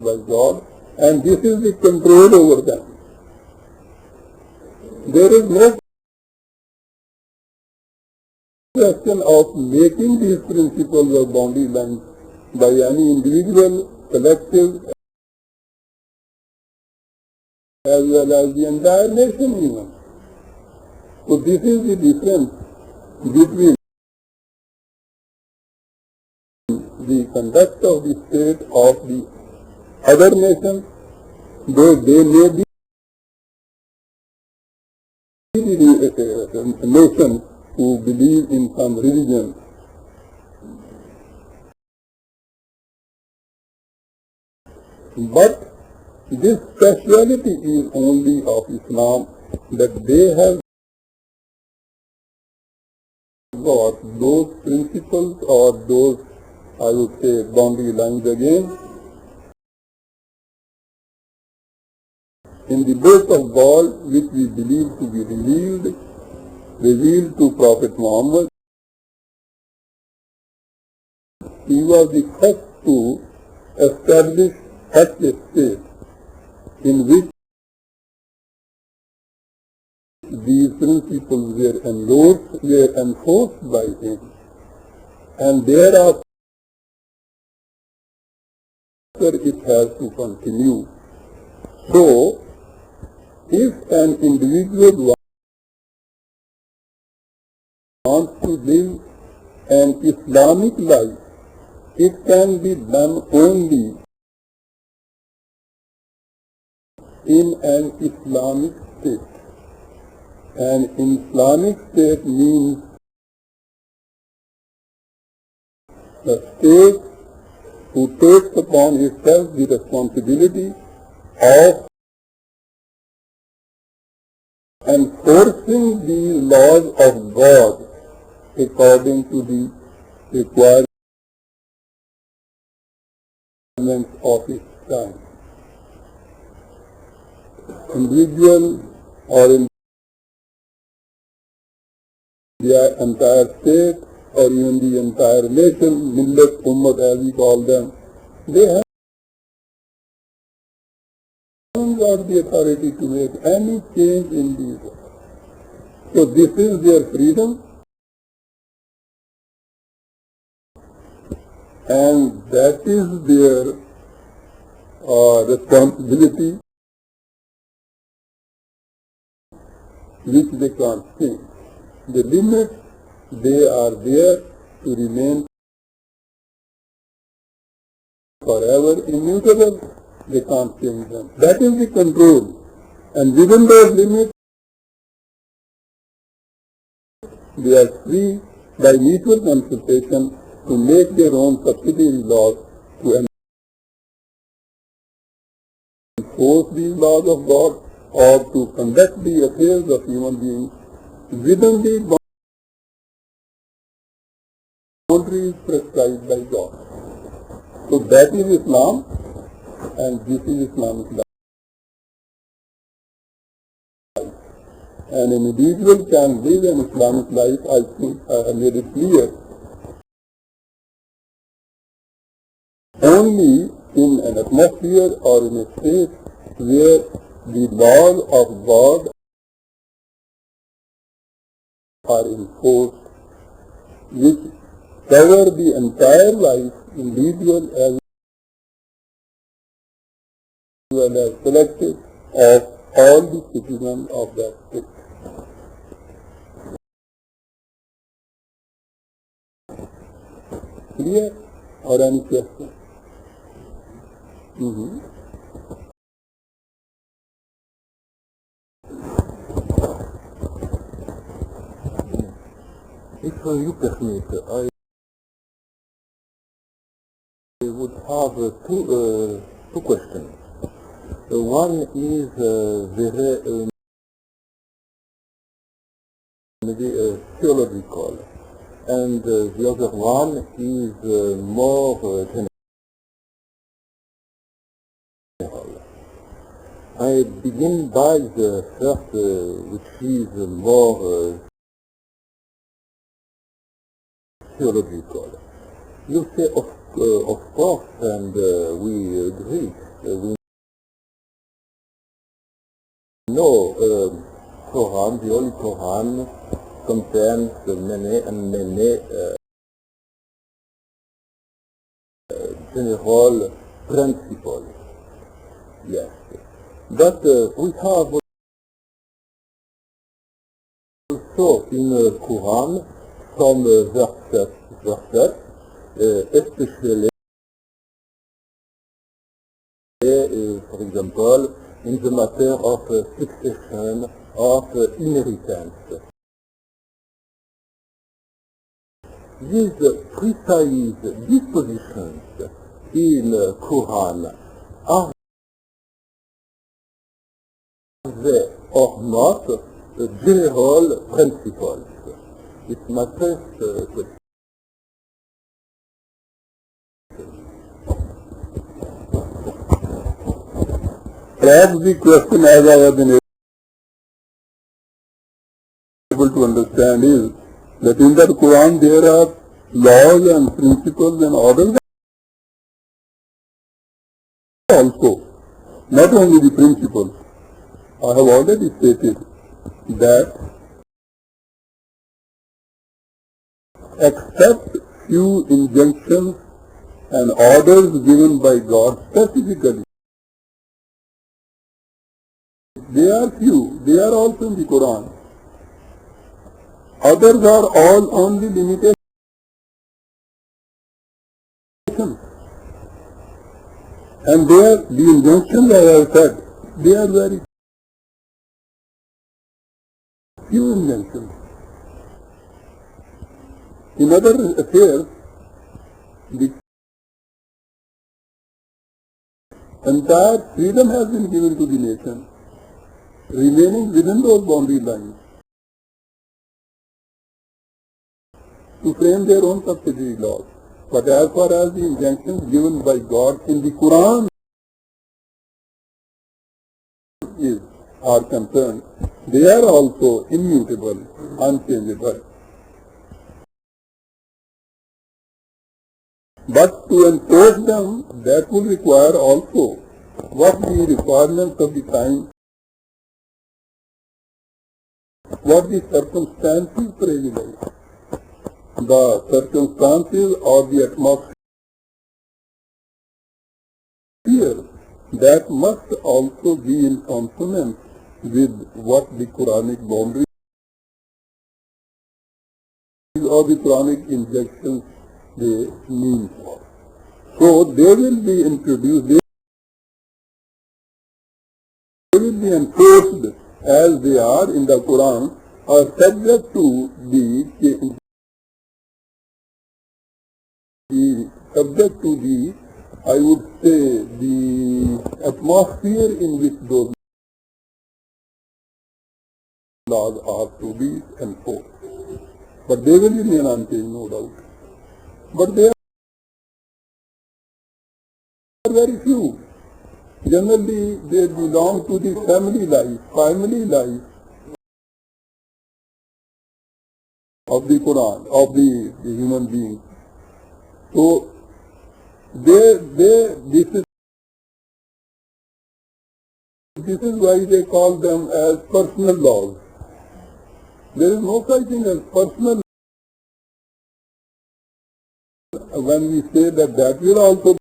by God, and this is the control over them. There is no question of making these principles of boundary lines by any individual, collective, as well as the entire nation even. So this is the difference between the conduct of the state of the other nations, though they may be nations who believe in some religion. But this speciality is only of Islam, that they have got those principles or those, I would say, boundary lines again in the book of God, which we believe to be revealed to Prophet Muhammad. He was the first to establish such a state in which these principles were enforced by him, and thereafter it has to continue. So, if an individual wants to live an Islamic life, it can be done only in an Islamic state. An Islamic state means a state who takes upon itself the responsibility of enforcing the laws of God according to the requirements of its time. Individual or in the entire state or even the entire nation, millet, ummah as we call them, they have got the authority to make any change in these. So this is their freedom, and that is their responsibility, which they can't change. The limits, they are there to remain forever immutable. They can't change them. That is the control. And within those limits, they are free by mutual consultation to make their own subsidiary laws to enforce these laws of God or to conduct the affairs of human beings within the boundaries prescribed by God. So that is Islam, and this is Islamic life. And an individual can live an Islamic life, I think I have made it clear, only in an atmosphere or in a state where the laws of God are enforced, which cover the entire life, individual as well as collective, of all the citizens of that state. Clear? Or any question? If you permit, I would have two questions. One is very maybe theological, and the other one is more general. I begin by the first, which is more theological. You say, of course, and we agree, we know Quran, the Holy Quran contains many general principles. Yes. But we have also in the Quran some verses, especially, for example, in the matter of succession, of inheritance. These precise dispositions in Quran, are they or not general principles? It's my first question. Perhaps the question, as I have been able to understand, is that in the Quran there are laws and principles and orders also, not only the principles. I have already stated that except few injunctions and orders given by God specifically, they are few, they are also in the Quran. Others are all only limitations. And there, the injunctions, as I said, they are very few injunctions. In other affairs, the entire freedom has been given to the nation, remaining within those boundary lines, to frame their own subsidiary laws. But as far as the injunctions given by God in the Quran are concerned, they are also immutable, unchangeable. But to enforce them, that will require also what the requirements of the time, what the circumstances prevalent. The circumstances or the atmosphere that must also be in consonance with what the Quranic boundaries or the Quranic injunctions they mean for. So they will be introduced, they will be enforced as they are in the Quran, are subject to I would say, the atmosphere in which those laws are to be enforced. But they will remain unchanged, no doubt. But they are very few. Generally, they belong to the family life of the Quran, of the human being. So, this is why they call them as personal laws. There is no such thing as personal. When we say that will also